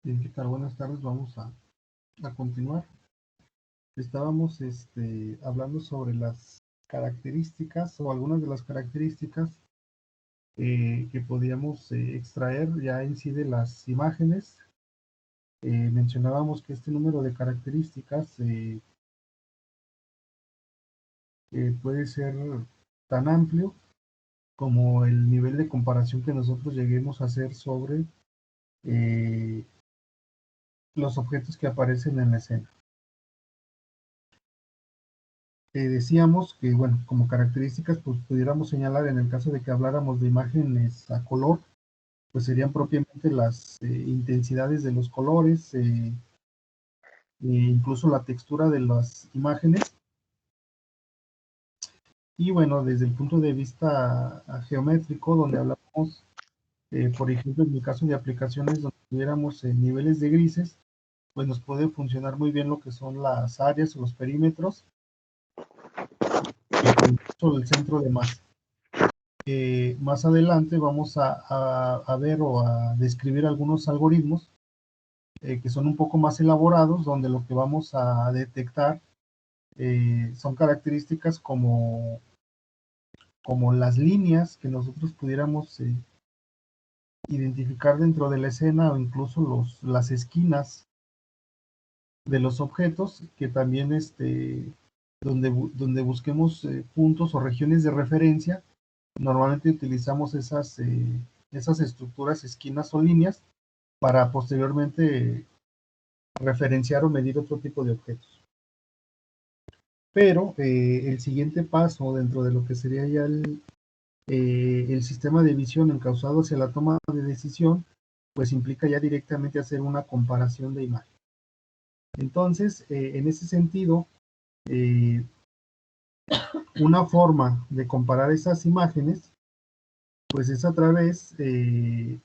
Bien, ¿qué tal? Buenas tardes. Vamos a continuar. Estábamos hablando sobre las características o algunas de las características que podíamos extraer ya en sí de las imágenes. Mencionábamos que este número de características puede ser tan amplio como el nivel de comparación que nosotros lleguemos a hacer sobre eh, los objetos que aparecen en la escena. Decíamos que, bueno, como características, pues pudiéramos señalar en el caso de que habláramos de imágenes a color, pues serían propiamente las intensidades de los colores, incluso la textura de las imágenes. Y bueno, desde el punto de vista geométrico, donde hablamos, por ejemplo, en el caso de aplicaciones donde tuviéramos niveles de grises, pues nos puede funcionar muy bien lo que son las áreas o los perímetros, incluso el centro de masa. Más adelante vamos a ver o a describir algunos algoritmos que son un poco más elaborados, donde lo que vamos a detectar son características como las líneas que nosotros pudiéramos identificar dentro de la escena o incluso las esquinas de los objetos, que también donde busquemos puntos o regiones de referencia. Normalmente utilizamos esas estructuras, esquinas o líneas, para posteriormente referenciar o medir otro tipo de objetos. Pero el siguiente paso dentro de lo que sería ya el sistema de visión encauzado hacia la toma de decisión, pues implica ya directamente hacer una comparación de imagen. Entonces, en ese sentido, eh, una forma de comparar esas imágenes, pues es a través de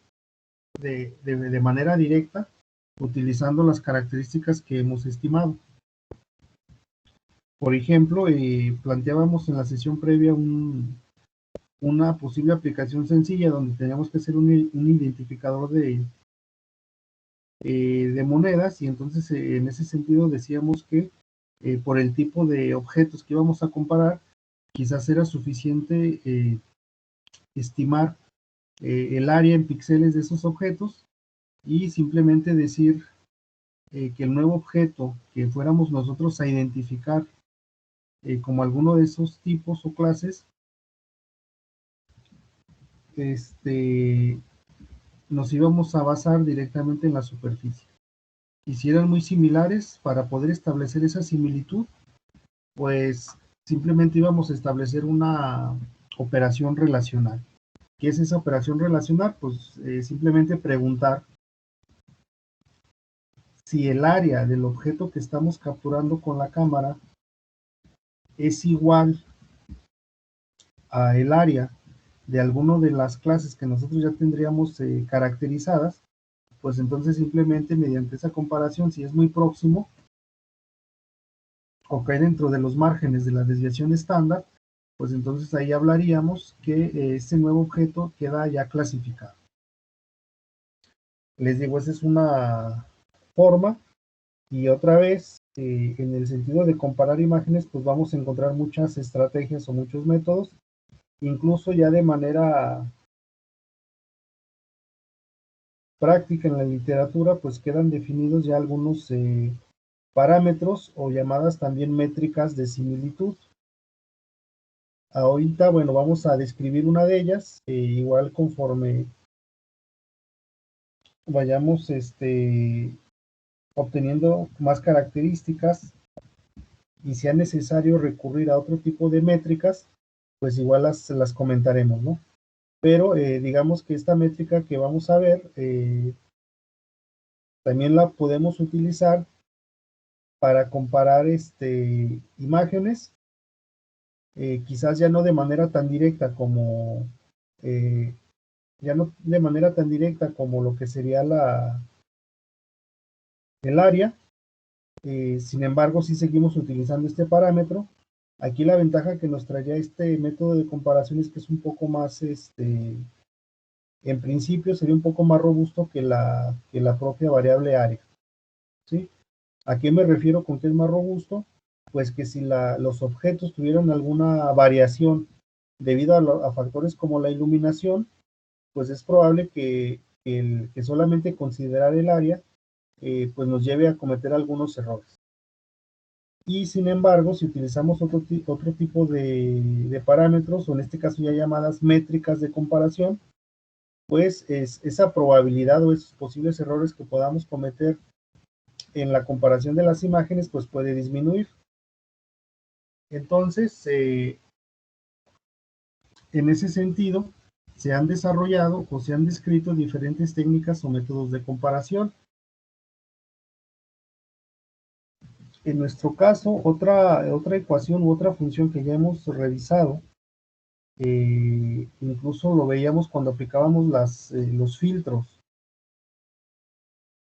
manera directa, utilizando las características que hemos estimado. Por ejemplo, planteábamos en la sesión previa una posible aplicación sencilla donde teníamos que hacer un identificador de monedas, y entonces en ese sentido decíamos que por el tipo de objetos que íbamos a comparar, quizás era suficiente estimar el área en píxeles de esos objetos y simplemente decir que el nuevo objeto que fuéramos nosotros a identificar como alguno de esos tipos o clases, nos íbamos a basar directamente en la superficie. Y si eran muy similares, para poder establecer esa similitud, pues simplemente íbamos a establecer una operación relacional. ¿Qué es esa operación relacional? Pues simplemente preguntar si el área del objeto que estamos capturando con la cámara es igual a el área de alguno de las clases que nosotros ya tendríamos caracterizadas, pues entonces simplemente mediante esa comparación, si es muy próximo o cae dentro de los márgenes de la desviación estándar, pues entonces ahí hablaríamos que este nuevo objeto queda ya clasificado. Les digo, esa es una forma, y otra vez, en el sentido de comparar imágenes, pues vamos a encontrar muchas estrategias o muchos métodos, incluso ya de manera práctica en la literatura, pues quedan definidos ya algunos parámetros o llamadas también métricas de similitud. Ahorita, bueno, vamos a describir una de ellas, igual conforme vayamos obteniendo más características y sea necesario recurrir a otro tipo de métricas, pues igual las comentaremos, ¿no? Pero digamos que esta métrica que vamos a ver, también la podemos utilizar para comparar imágenes, quizás ya no de manera tan directa como ya no de manera tan directa como lo que sería el área. Sin embargo, si seguimos utilizando este parámetro, aquí la ventaja que nos traía este método de comparación es que es un poco más en principio sería un poco más robusto que la propia variable área, ¿sí? ¿A qué me refiero con que es más robusto? Pues que si los objetos tuvieran alguna variación debido a factores como la iluminación, pues es probable que solamente considerar el área pues nos lleve a cometer algunos errores. Y sin embargo, si utilizamos otro tipo de parámetros, o en este caso ya llamadas métricas de comparación, pues esa probabilidad o esos posibles errores que podamos cometer en la comparación de las imágenes, pues puede disminuir. Entonces, en ese sentido, se han desarrollado o se han descrito diferentes técnicas o métodos de comparación. En nuestro caso, otra ecuación u otra función que ya hemos revisado, incluso lo veíamos cuando aplicábamos los filtros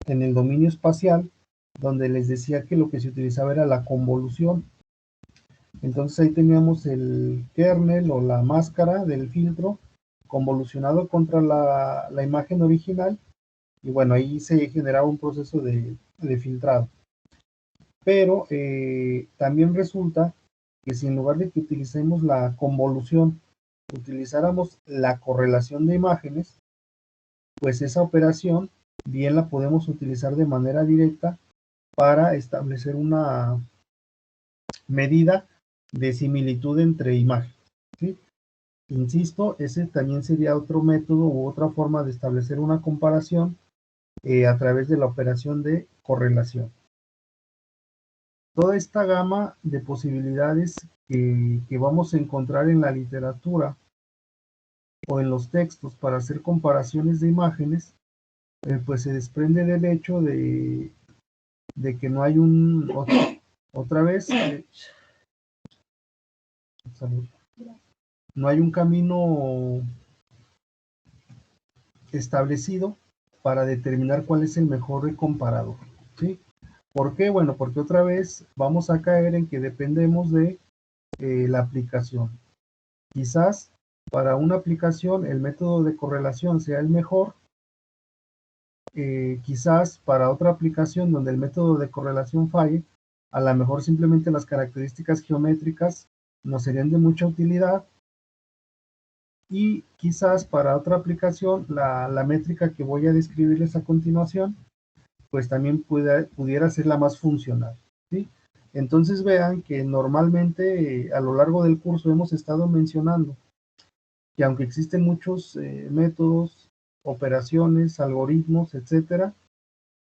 en el dominio espacial, donde les decía que lo que se utilizaba era la convolución. Entonces ahí teníamos el kernel o la máscara del filtro convolucionado contra la imagen original, y bueno, ahí se generaba un proceso de filtrado. Pero también resulta que si en lugar de que utilicemos la convolución, utilizáramos la correlación de imágenes, pues esa operación bien la podemos utilizar de manera directa para establecer una medida de similitud entre imágenes, ¿sí? Insisto, ese también sería otro método u otra forma de establecer una comparación a través de la operación de correlación. Toda esta gama de posibilidades que vamos a encontrar en la literatura o en los textos para hacer comparaciones de imágenes, pues se desprende del hecho de que no hay otra vez, no hay un camino establecido para determinar cuál es el mejor comparador, ¿sí? ¿Por qué? Bueno, porque otra vez vamos a caer en que dependemos de la aplicación. Quizás para una aplicación el método de correlación sea el mejor, quizás para otra aplicación donde el método de correlación falle, a lo mejor simplemente las características geométricas nos serían de mucha utilidad, y quizás para otra aplicación la métrica que voy a describirles a continuación pues también pudiera ser la más funcional, ¿sí? Entonces vean que normalmente a lo largo del curso hemos estado mencionando que aunque existen muchos métodos, operaciones, algoritmos, etcétera,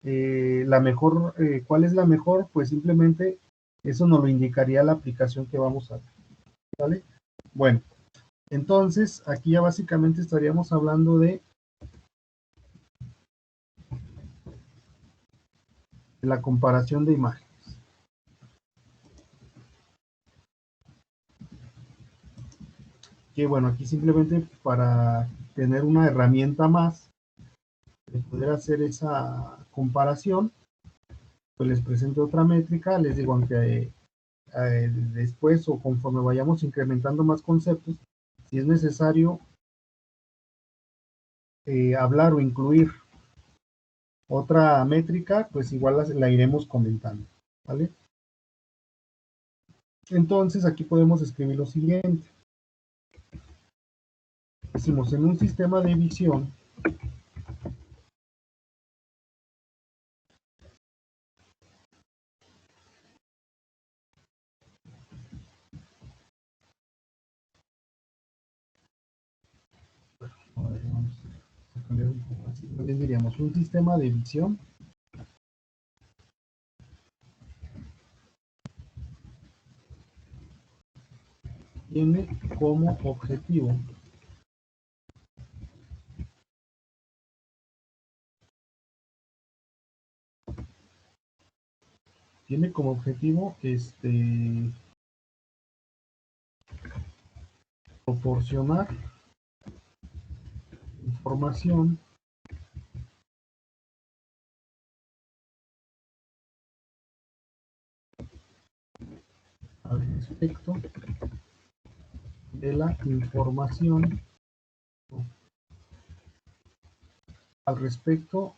¿cuál es la mejor? Pues simplemente eso nos lo indicaría la aplicación que vamos a ver, ¿vale? Bueno, entonces aquí ya básicamente estaríamos hablando de la comparación de imágenes. Que bueno, aquí simplemente para tener una herramienta más de poder hacer esa comparación, pues les presento otra métrica. Les digo, aunque después o conforme vayamos incrementando más conceptos, si es necesario hablar o incluir otra métrica, pues igual la iremos comentando, ¿vale? Entonces aquí podemos escribir lo siguiente. Decimos, en un sistema de visión, vamos a cambiar un poco así, también diríamos un sistema de visión tiene como objetivo proporcionar información al respecto de la información al respecto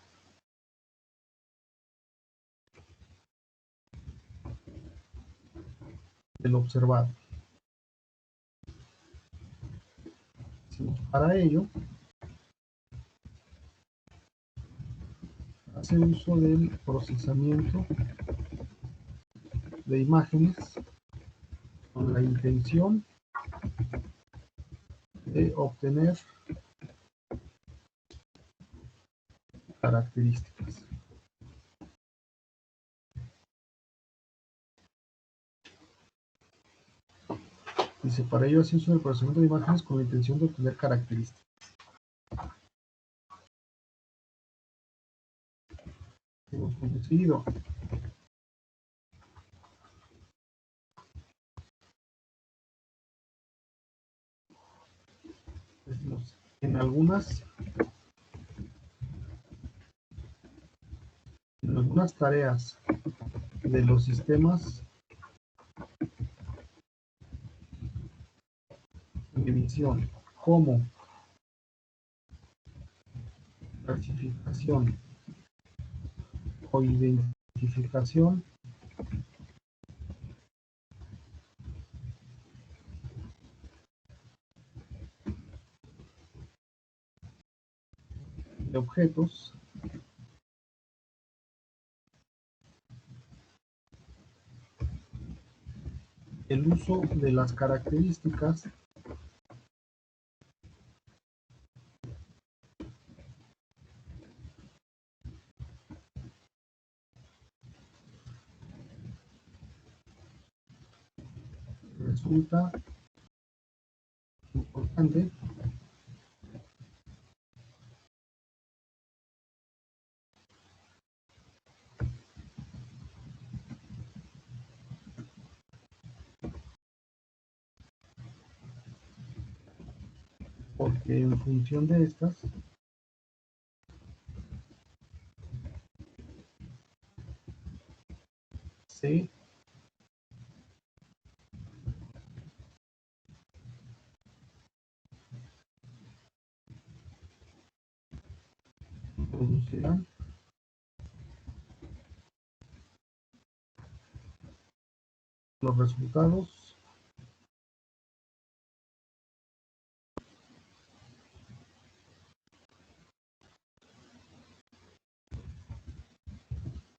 del observado. Para ello, hace uso del procesamiento de imágenes con la intención de obtener características. Dice, para ello hace uso del procesamiento de imágenes con la intención de obtener características. Hemos conseguido. En algunas tareas de los sistemas de emisión, como clasificación o identificación de objetos, el uso de las características resulta importante porque en función de estas se producirán los resultados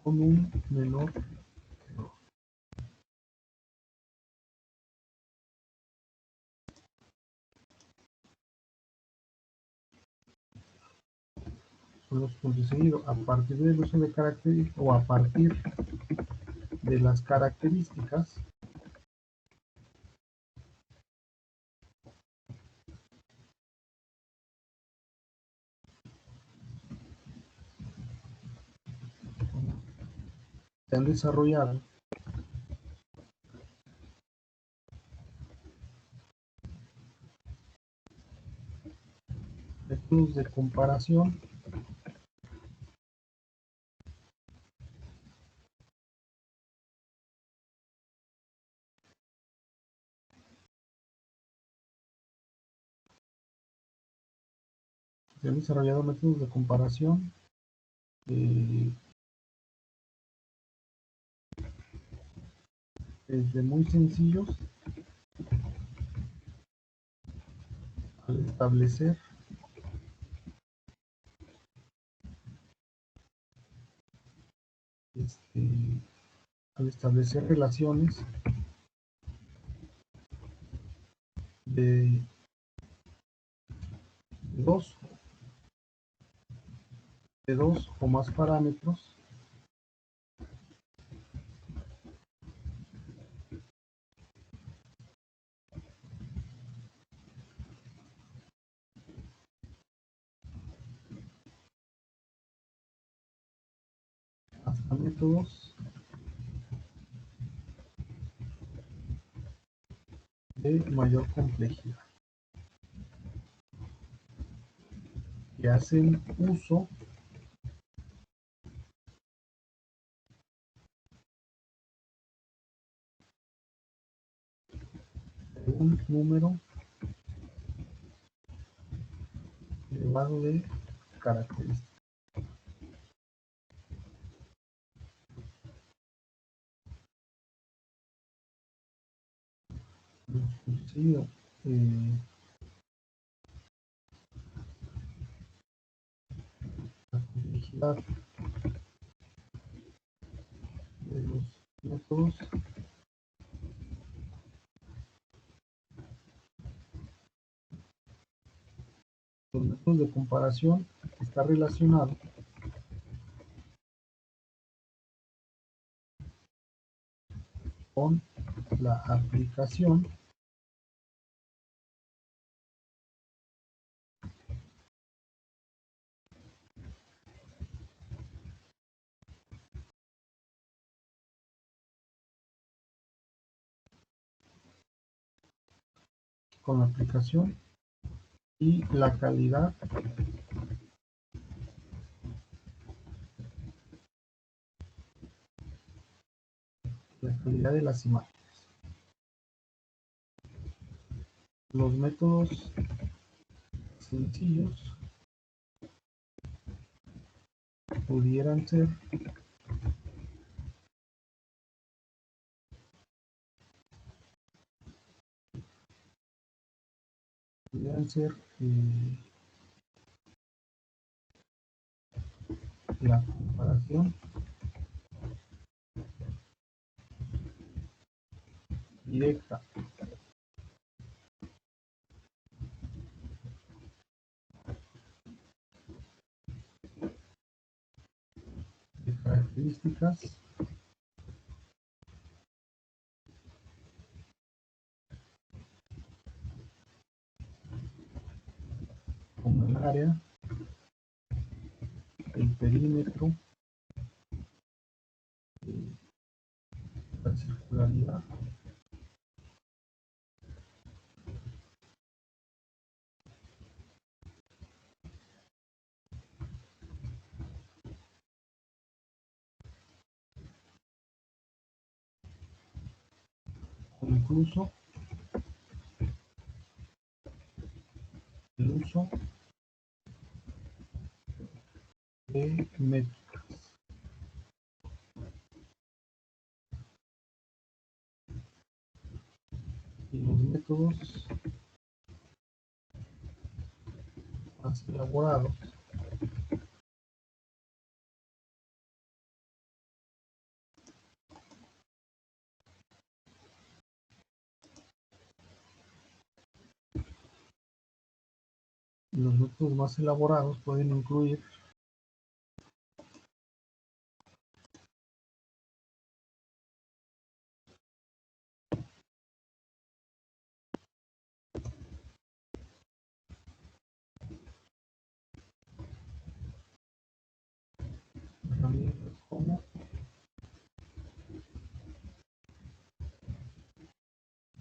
con un menor error. Son los puntos seguidos. A partir del uso de características o a partir de las características se han desarrollado métodos de comparación eh, desde muy sencillos al establecer este, relaciones de dos, o más parámetros hasta métodos de mayor complejidad que hacen uso de un número elevado de características. Sí, la complejidad de los métodos, de comparación está relacionado con la aplicación y la calidad de las imágenes. Los métodos sencillos pudieran ser pudieran ser la comparación directa de características como el área, el perímetro, la circularidad, o incluso el uso de métricas. Y los métodos más elaborados pueden incluir herramientas como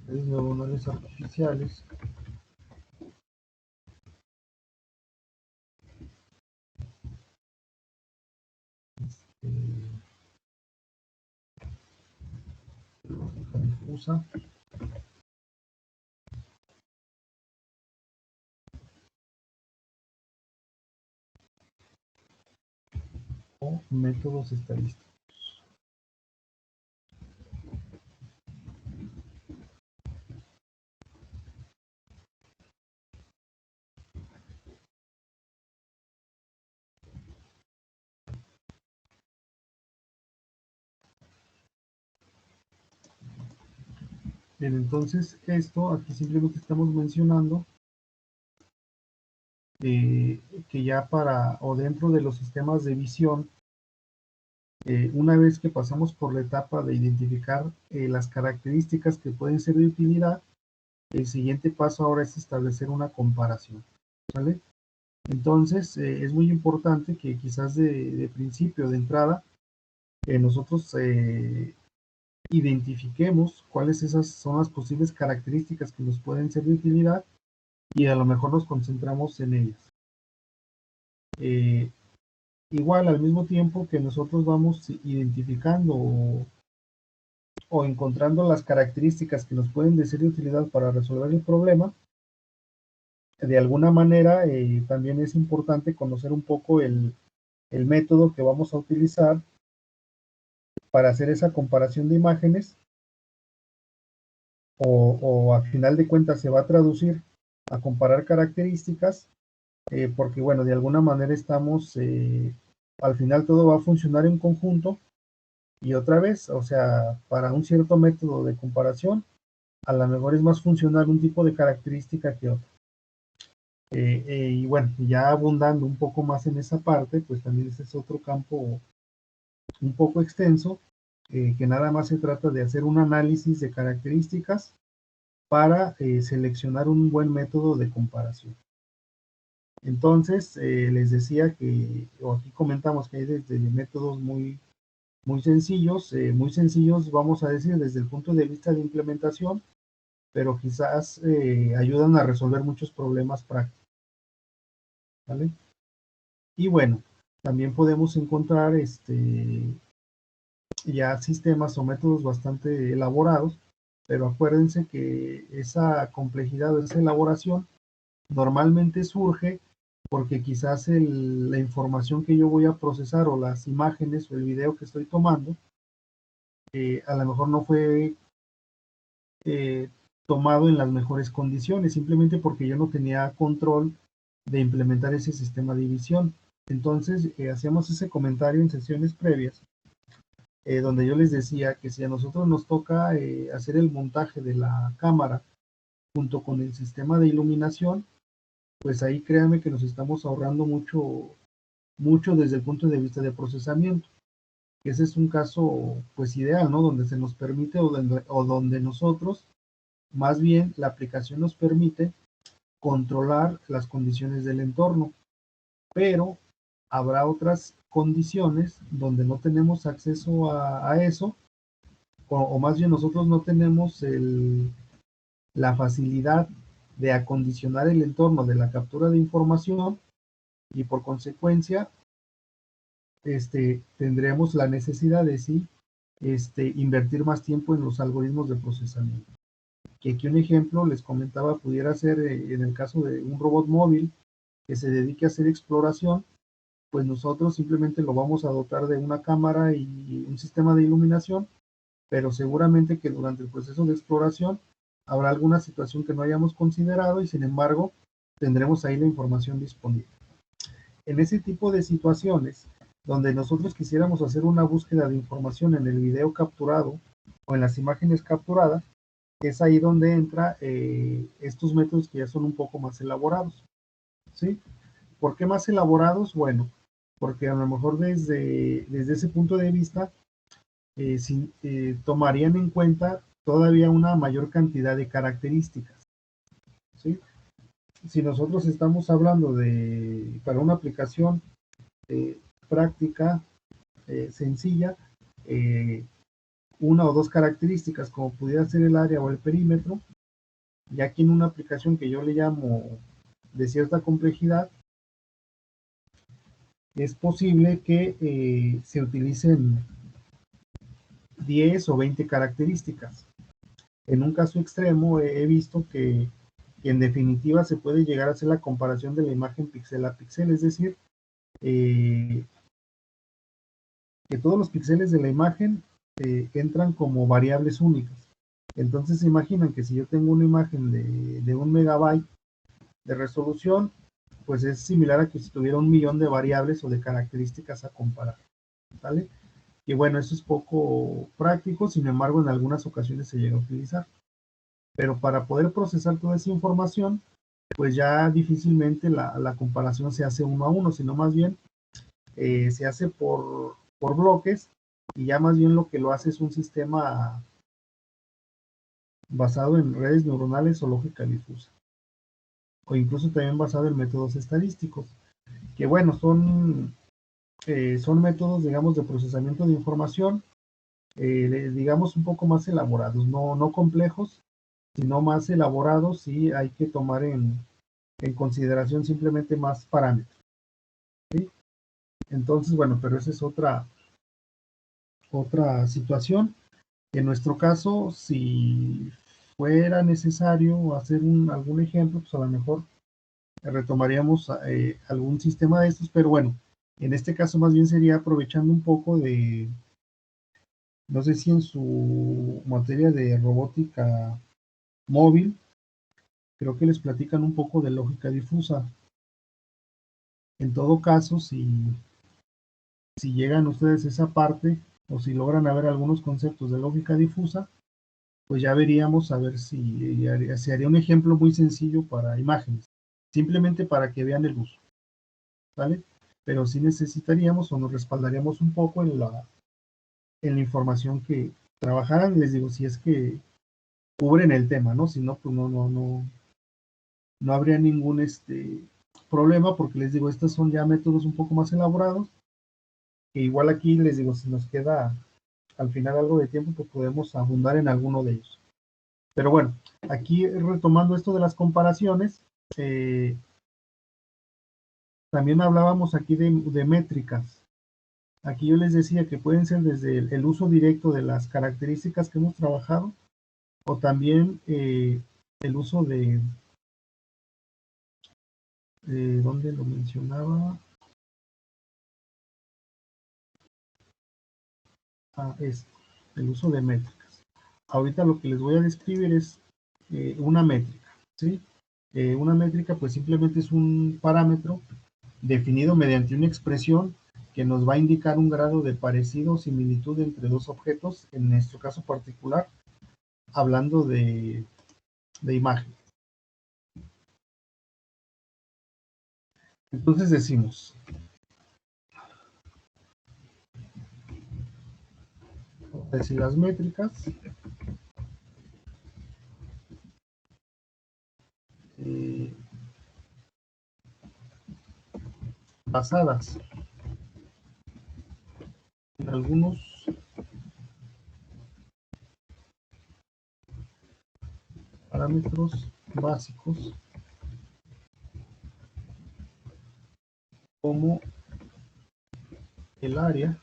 redes neuronales artificiales, lógica difusa, o métodos estadísticos. Bien, entonces esto aquí simplemente estamos mencionando que ya para o dentro de los sistemas de visión, una vez que pasamos por la etapa de identificar las características que pueden ser de utilidad, el siguiente paso ahora es establecer una comparación, ¿vale? Entonces, es muy importante que quizás de principio, de entrada, nosotros identifiquemos cuáles esas son las posibles características que nos pueden ser de utilidad y a lo mejor nos concentramos en ellas. Igual, al mismo tiempo que nosotros vamos identificando o encontrando las características que nos pueden ser de utilidad para resolver el problema, de alguna manera también es importante conocer un poco el método que vamos a utilizar para hacer esa comparación de imágenes o a final de cuentas se va a traducir a comparar características, porque bueno, de alguna manera estamos, al final todo va a funcionar en conjunto y otra vez, o sea, para un cierto método de comparación, a lo mejor es más funcional un tipo de característica que otro. Y bueno, ya abundando un poco más en esa parte, pues también ese es otro campo un poco extenso, que nada más se trata de hacer un análisis de características para seleccionar un buen método de comparación. Entonces, les decía que, o aquí comentamos que hay desde métodos muy sencillos, vamos a decir, desde el punto de vista de implementación, pero quizás ayudan a resolver muchos problemas prácticos, ¿vale? Y bueno, también podemos encontrar ya sistemas o métodos bastante elaborados, pero acuérdense que esa complejidad o esa elaboración normalmente surge porque quizás la información que yo voy a procesar o las imágenes o el video que estoy tomando, a lo mejor no fue eh, tomado en las mejores condiciones, simplemente porque yo no tenía control de implementar ese sistema de visión. Entonces, hacíamos ese comentario en sesiones previas, donde yo les decía que si a nosotros nos toca hacer el montaje de la cámara junto con el sistema de iluminación, pues ahí créanme que nos estamos ahorrando mucho desde el punto de vista de procesamiento. Ese es un caso pues ideal, ¿no? Donde se nos permite o donde nosotros, más bien la aplicación nos permite controlar las condiciones del entorno, pero habrá otras condiciones donde no tenemos acceso a eso, o más bien nosotros no tenemos la facilidad de acondicionar el entorno de la captura de información y por consecuencia tendremos la necesidad de sí invertir más tiempo en los algoritmos de procesamiento. Que aquí un ejemplo les comentaba pudiera ser en el caso de un robot móvil que se dedique a hacer exploración, pues nosotros simplemente lo vamos a dotar de una cámara y un sistema de iluminación, pero seguramente que durante el proceso de exploración habrá alguna situación que no hayamos considerado y sin embargo tendremos ahí la información disponible. En ese tipo de situaciones, donde nosotros quisiéramos hacer una búsqueda de información en el video capturado o en las imágenes capturadas, es ahí donde entra estos métodos que ya son un poco más elaborados, ¿sí? ¿Por qué más elaborados? Bueno, porque a lo mejor desde ese punto de vista tomarían en cuenta todavía una mayor cantidad de características, ¿sí? Si nosotros estamos hablando para una aplicación práctica, sencilla, eh, una o dos características como pudiera ser el área o el perímetro, ya que en una aplicación que yo le llamo de cierta complejidad, es posible que se utilicen 10 o 20 características. En un caso extremo he visto que en definitiva se puede llegar a hacer la comparación de la imagen píxel a píxel, es decir, eh, que todos los píxeles de la imagen entran como variables únicas. Entonces se imaginan que si yo tengo una imagen de 1 megabyte de resolución, pues es similar a que si tuviera 1 millón de variables o de características a comparar, ¿vale? Y bueno, eso es poco práctico, sin embargo en algunas ocasiones se llega a utilizar. Pero para poder procesar toda esa información, pues ya difícilmente la comparación se hace uno a uno, sino más bien se hace por bloques y ya más bien lo que lo hace es un sistema basado en redes neuronales o lógica difusa, o incluso también basado en métodos estadísticos, que bueno, son métodos, digamos, de procesamiento de información, digamos, un poco más elaborados, no complejos, sino más elaborados y hay que tomar en consideración simplemente más parámetros, ¿sí? Entonces, bueno, pero esa es otra situación. En nuestro caso, si fuera necesario hacer algún ejemplo, pues a lo mejor retomaríamos algún sistema de estos, pero bueno, en este caso más bien sería aprovechando un poco no sé si en su materia de robótica móvil, creo que les platican un poco de lógica difusa. En todo caso, si llegan ustedes a esa parte o si logran ver algunos conceptos de lógica difusa, pues ya veríamos a ver si se haría un ejemplo muy sencillo para imágenes, simplemente para que vean el uso, ¿vale? Pero sí necesitaríamos o nos respaldaríamos un poco en la información que trabajaran, les digo, si es que cubren el tema, ¿no? Si no, pues no habría ningún problema, porque les digo, estos son ya métodos un poco más elaborados, que igual aquí les digo, si nos queda al final algo de tiempo, pues podemos abundar en alguno de ellos. Pero bueno, aquí retomando esto de las comparaciones, eh, también hablábamos aquí de métricas. Aquí yo les decía que pueden ser desde el uso directo de las características que hemos trabajado, o también el uso ¿dónde lo mencionaba? Es el uso de métricas. Ahorita lo que les voy a describir es una métrica, ¿sí? Una métrica pues simplemente es un parámetro definido mediante una expresión que nos va a indicar un grado de parecido o similitud entre dos objetos, en nuestro caso particular, hablando de imagen. Entonces decimos, si las métricas eh, basadas en algunos parámetros básicos como el área,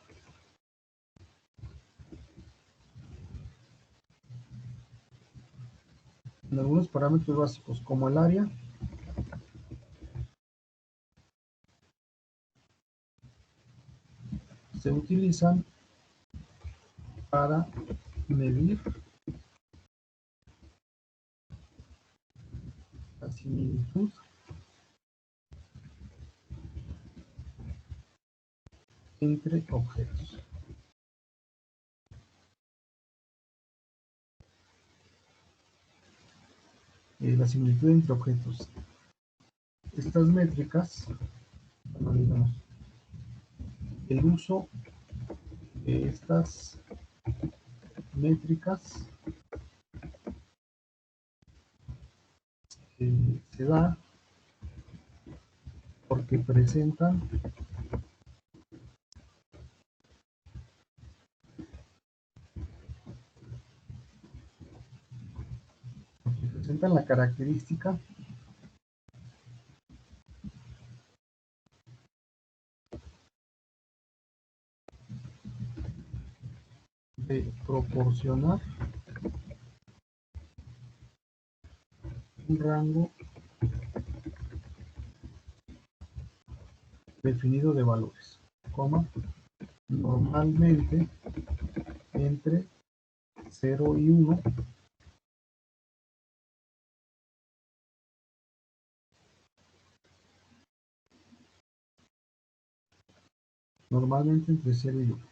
en algunos parámetros básicos como el área, se utilizan para medir la similitud entre objetos. La similitud entre objetos. Estas métricas, digamos, el uso de estas métricas se da porque presentan la característica de proporcionar un rango definido de valores, coma, normalmente entre 0 y 1, normalmente entre 0 y 1.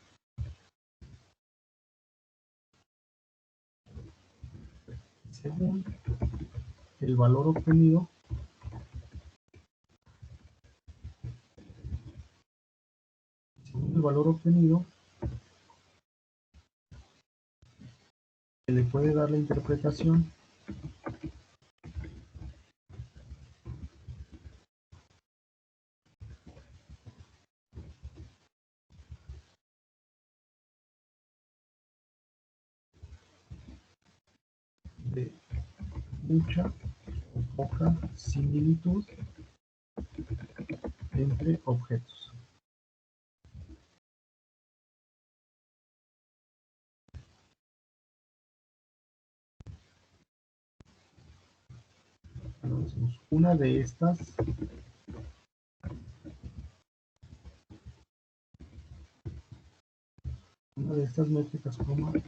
Según el valor obtenido, se le puede dar la interpretación de mucha o poca similitud entre objetos. Entonces, una de estas métricas,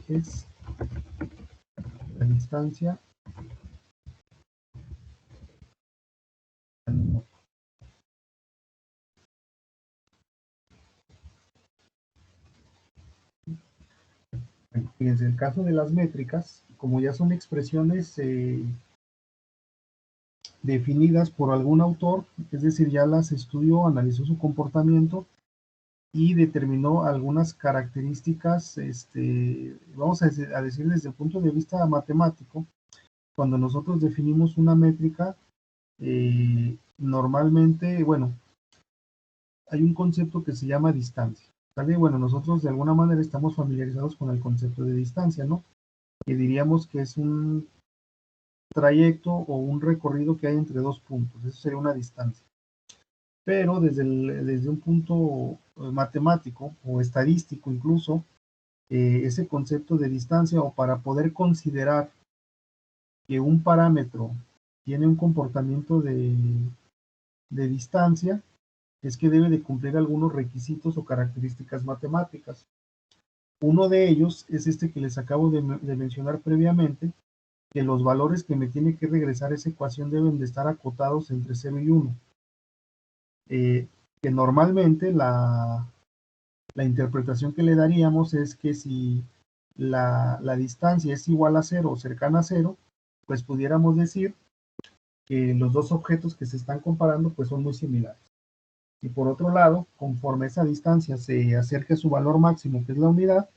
es la distancia Fíjense, el caso de las métricas, como ya son expresiones definidas por algún autor, es decir, ya las estudió, analizó su comportamiento y determinó algunas características, vamos a decir desde el punto de vista matemático, cuando nosotros definimos una métrica, normalmente, bueno, hay un concepto que se llama distancia, ¿vale? Bueno, nosotros de alguna manera estamos familiarizados con el concepto de distancia, ¿no? Que diríamos que es un trayecto o un recorrido que hay entre dos puntos, eso sería una distancia. Pero desde un punto matemático o estadístico incluso, ese concepto de distancia o para poder considerar que un parámetro tiene un comportamiento de distancia, es que debe de cumplir algunos requisitos o características matemáticas. Uno de ellos es este que les acabo de mencionar previamente, que los valores que me tiene que regresar esa ecuación deben de estar acotados entre 0 y 1. Que normalmente la interpretación que le daríamos es que si la distancia es igual a 0 o cercana a 0, pues pudiéramos decir que los dos objetos que se están comparando pues son muy similares. Y por otro lado, conforme esa distancia se acerca a su valor máximo, que es la unidad,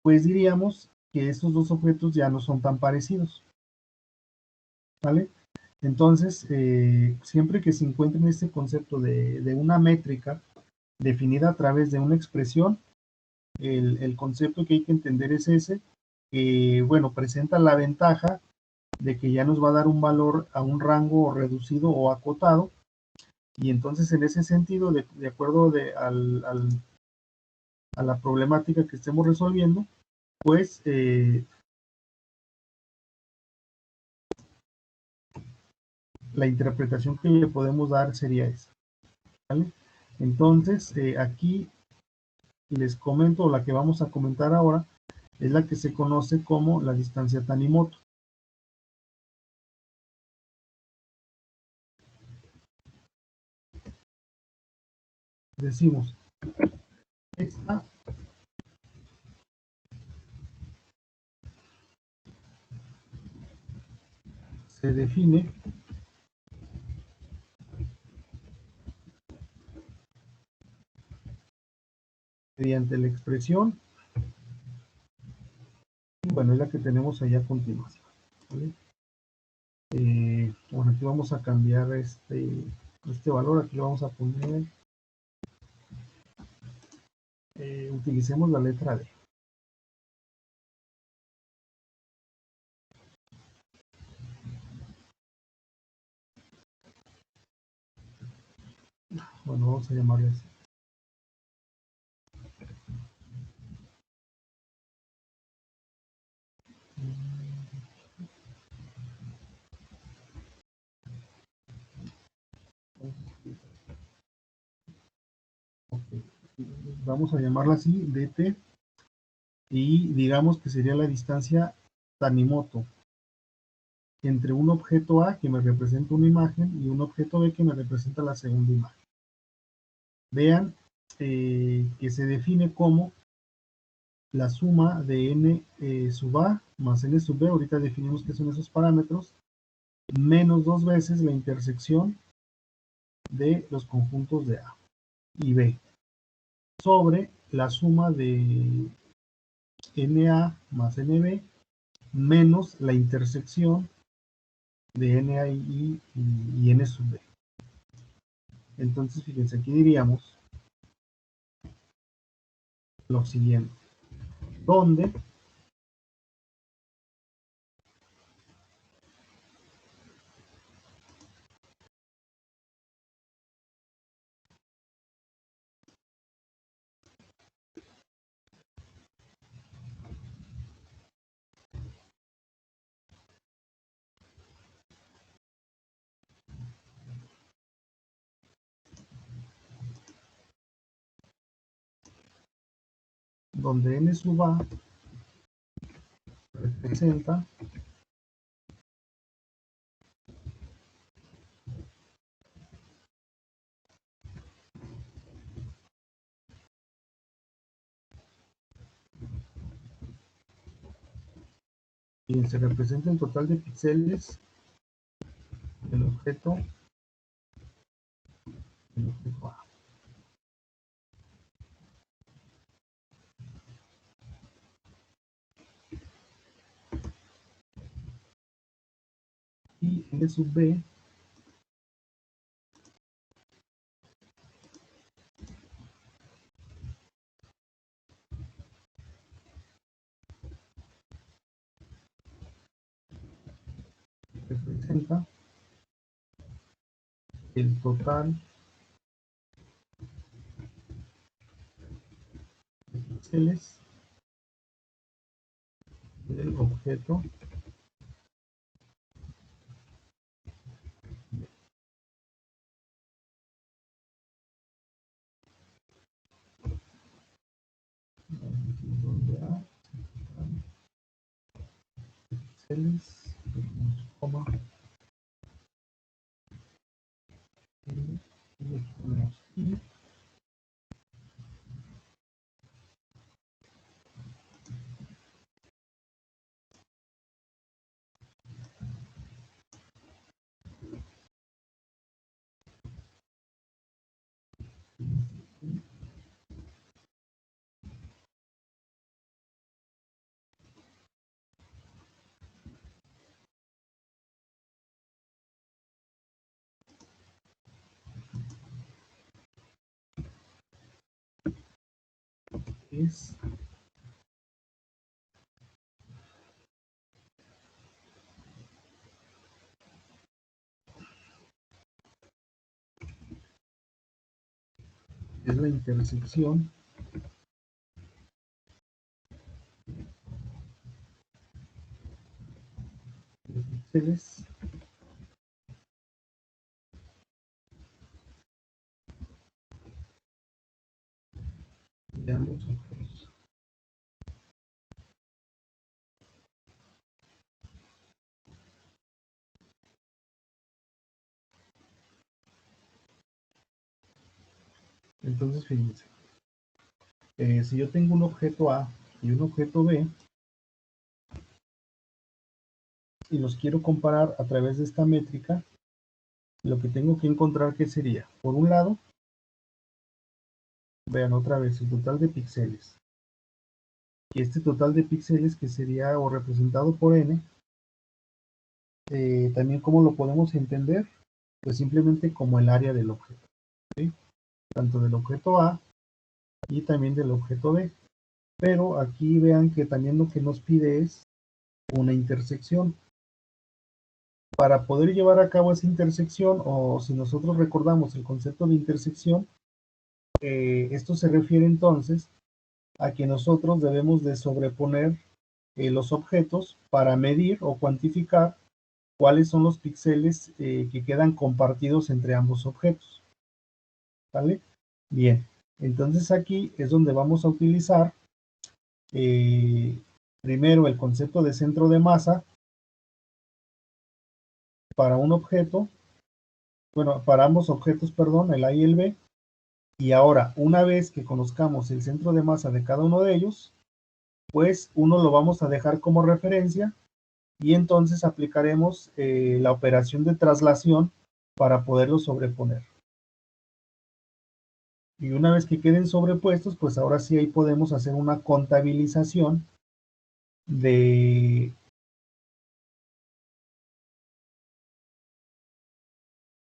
pues diríamos que estos dos objetos ya no son tan parecidos. ¿Vale? Entonces, siempre que se encuentre en este concepto de una métrica definida a través de una expresión, el concepto que hay que entender es ese, bueno, presenta la ventaja de que ya nos va a dar un valor a un rango reducido o acotado, y entonces en ese sentido, de acuerdo a la problemática que estemos resolviendo, pues la interpretación que le podemos dar sería esa. ¿Vale? Entonces, aquí les comento, la que vamos a comentar ahora, es la que se conoce como la distancia Tanimoto. Decimos, esta se define mediante la expresión, y bueno, es la que tenemos allá a continuación. ¿Vale? Bueno, aquí vamos a cambiar este valor, aquí lo vamos a poner, utilicemos la letra D. Bueno, vamos a llamarle así. Okay. Vamos a llamarla así, DT, y digamos que sería la distancia Tanimoto entre un objeto A que me representa una imagen y un objeto B que me representa la segunda imagen. Vean que se define como la suma de n sub A más n sub B, ahorita definimos qué son esos parámetros, menos dos veces la intersección de los conjuntos de A y B, sobre la suma de NA más NB menos la intersección de NA y N sub B. Entonces, fíjense, aquí diríamos lo siguiente, donde N sub A representa y se representa el total de píxeles del objeto A. Y L sub B representa el total de píxeles del objeto donde A, píxeles, coma, y aquí ponemos I, es la intersección de píxeles de ambos objetos. Entonces, fíjense, si yo tengo un objeto A y un objeto B, y los quiero comparar a través de esta métrica, lo que tengo que encontrar que sería, por un lado, vean otra vez el total de píxeles. Y este total de píxeles que sería o representado por n, también cómo lo podemos entender, pues simplemente como el área del objeto, ¿sí? Tanto del objeto A y también del objeto B. Pero aquí vean que también lo que nos pide es una intersección. Para poder llevar a cabo esa intersección, o si nosotros recordamos el concepto de intersección, esto se refiere entonces a que nosotros debemos de sobreponer los objetos para medir o cuantificar cuáles son los píxeles que quedan compartidos entre ambos objetos. ¿Vale? Bien, entonces aquí es donde vamos a utilizar primero el concepto de centro de masa para un objeto, bueno, para ambos objetos, perdón, el A y el B. Y ahora, una vez que conozcamos el centro de masa de cada uno de ellos, pues uno lo vamos a dejar como referencia y entonces aplicaremos la operación de traslación para poderlo sobreponer. Y una vez que queden sobrepuestos, pues ahora sí ahí podemos hacer una contabilización de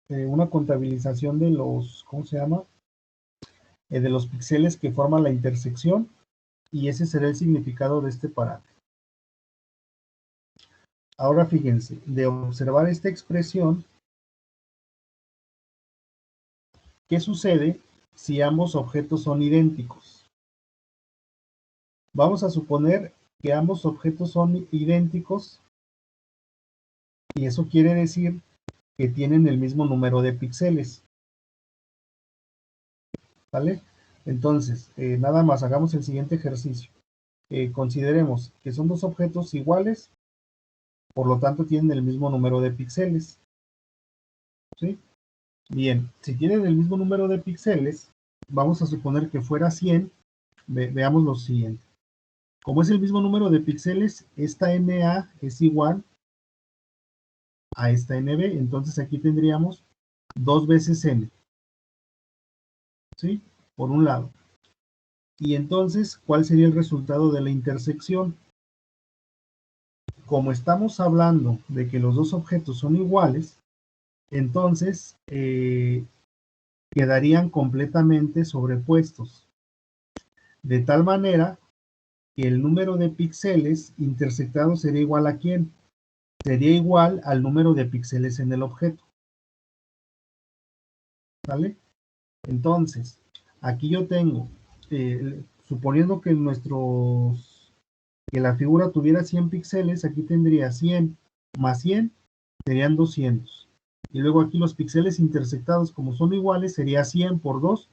de los, ¿cómo se llama? De los píxeles que forman la intersección, y ese será el significado de este parámetro. Ahora fíjense, de observar esta expresión, ¿qué sucede si ambos objetos son idénticos? Vamos a suponer que ambos objetos son idénticos y eso quiere decir que tienen el mismo número de píxeles. ¿Vale? Entonces, nada más hagamos el siguiente ejercicio. Consideremos que son dos objetos iguales, por lo tanto tienen el mismo número de píxeles. ¿Sí? Bien, si tienen el mismo número de píxeles, vamos a suponer que fuera 100, veamos lo siguiente. Como es el mismo número de píxeles, esta NA es igual a esta NB, entonces aquí tendríamos 2 veces N, ¿sí? Por un lado. Y entonces, ¿cuál sería el resultado de la intersección? Como estamos hablando de que los dos objetos son iguales, entonces quedarían completamente sobrepuestos, de tal manera que el número de píxeles intersectados sería igual a ¿quién? Sería igual al número de píxeles en el objeto. ¿Vale? Entonces, aquí yo tengo, suponiendo que que la figura tuviera 100 píxeles, aquí tendría 100 más 100, serían 200. Y luego aquí los píxeles intersectados, como son iguales, sería 100 por 2,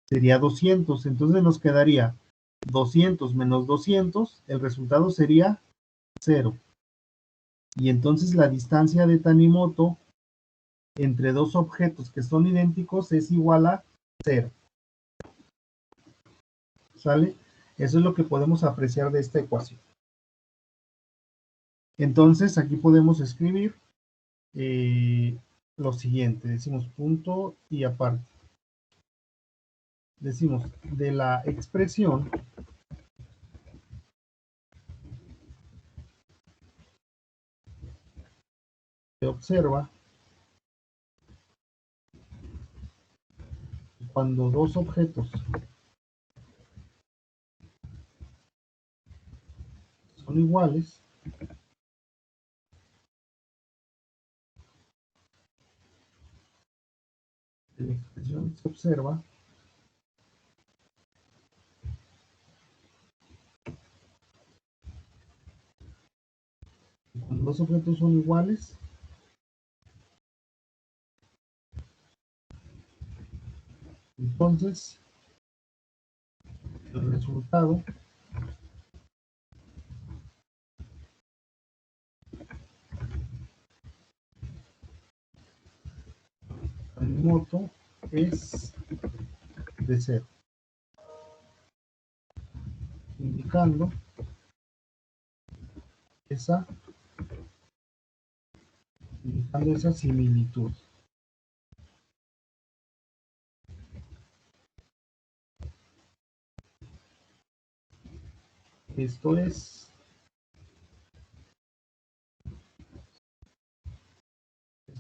sería 200. Entonces nos quedaría 200 menos 200, el resultado sería 0. Y entonces la distancia de Tanimoto entre dos objetos que son idénticos es igual a 0. ¿Sale? Eso es lo que podemos apreciar de esta ecuación. Entonces aquí podemos escribir lo siguiente. Decimos punto y aparte. Decimos de la expresión se observa cuando dos objetos son iguales, la expresión se observa cuando dos objetos son iguales, entonces el resultado remoto es de 0, indicando esa, similitud. Esto es,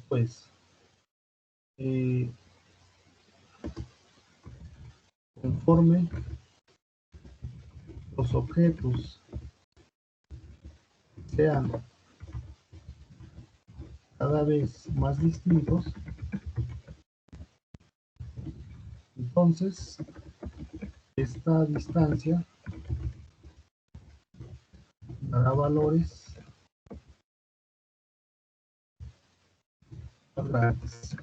pues, conforme los objetos sean cada vez más distintos, entonces esta distancia dará valores más grandes.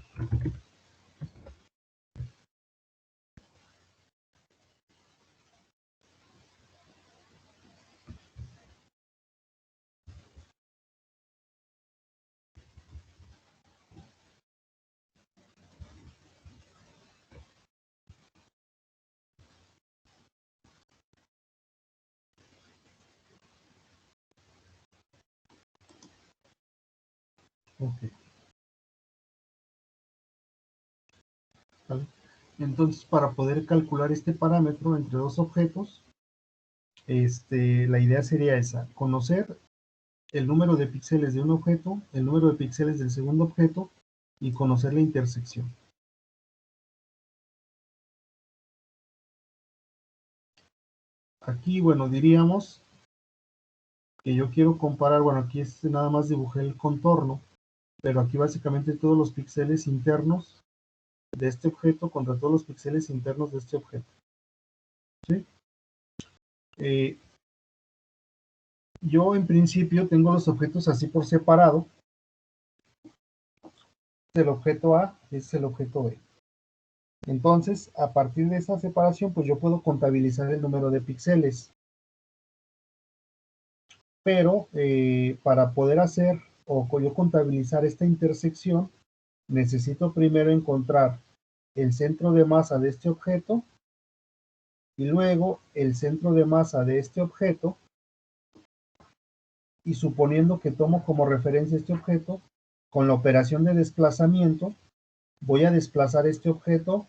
Okay. ¿Vale? Entonces, para poder calcular este parámetro entre dos objetos, la idea sería esa, conocer el número de píxeles de un objeto, el número de píxeles del segundo objeto y conocer la intersección. Aquí, bueno, diríamos que yo quiero comparar, bueno, aquí nada más dibujé el contorno, pero aquí básicamente todos los píxeles internos de este objeto contra todos los píxeles internos de este objeto. ¿Sí? Yo en principio tengo los objetos así por separado. El objeto A es el objeto B. Entonces, a partir de esa separación, pues yo puedo contabilizar el número de píxeles. Pero para poder hacer o yo contabilizar esta intersección, necesito primero encontrar el centro de masa de este objeto y luego el centro de masa de este objeto, y suponiendo que tomo como referencia este objeto, con la operación de desplazamiento, voy a desplazar este objeto,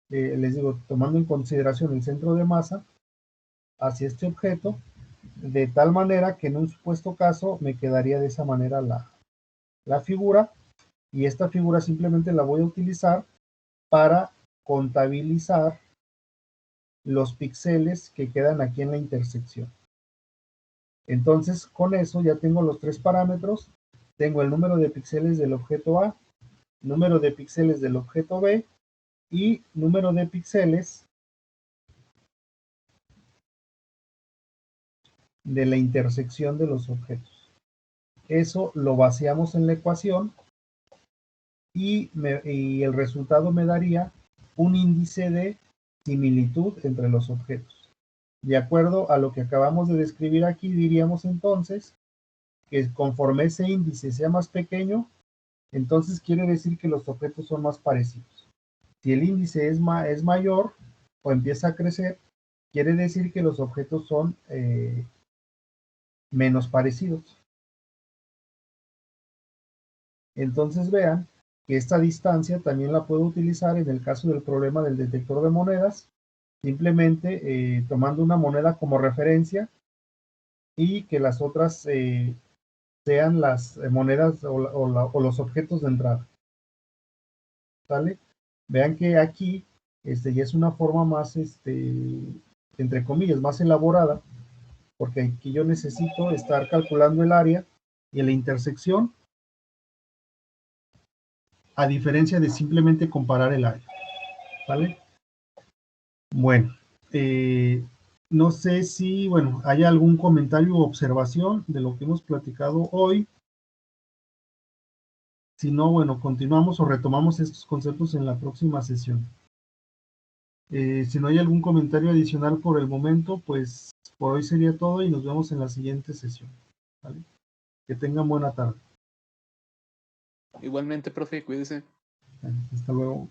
les digo, tomando en consideración el centro de masa, hacia este objeto, de tal manera que en un supuesto caso me quedaría de esa manera la figura, y esta figura simplemente la voy a utilizar para contabilizar los píxeles que quedan aquí en la intersección. Entonces, con eso ya tengo los tres parámetros. Tengo el número de píxeles del objeto A, número de píxeles del objeto B y número de píxeles de la intersección de los objetos. Eso lo vaciamos en la ecuación y el resultado me daría un índice de similitud entre los objetos. De acuerdo a lo que acabamos de describir aquí, diríamos entonces que conforme ese índice sea más pequeño, entonces quiere decir que los objetos son más parecidos. Si el índice es mayor o empieza a crecer, quiere decir que los objetos son menos parecidos. Entonces vean que esta distancia también la puedo utilizar en el caso del problema del detector de monedas, simplemente tomando una moneda como referencia y que las otras sean las monedas o los objetos de entrada. ¿Sale? Vean que aquí ya es una forma más, entre comillas, más elaborada, porque aquí yo necesito estar calculando el área y la intersección, a diferencia de simplemente comparar el área. ¿Vale? Bueno, no sé si, bueno, hay algún comentario u observación de lo que hemos platicado hoy. Si no, bueno, continuamos o retomamos estos conceptos en la próxima sesión. Si no hay algún comentario adicional por el momento, pues por hoy sería todo y nos vemos en la siguiente sesión. ¿Vale? Que tengan buena tarde. Igualmente, profe, cuídese. Hasta luego.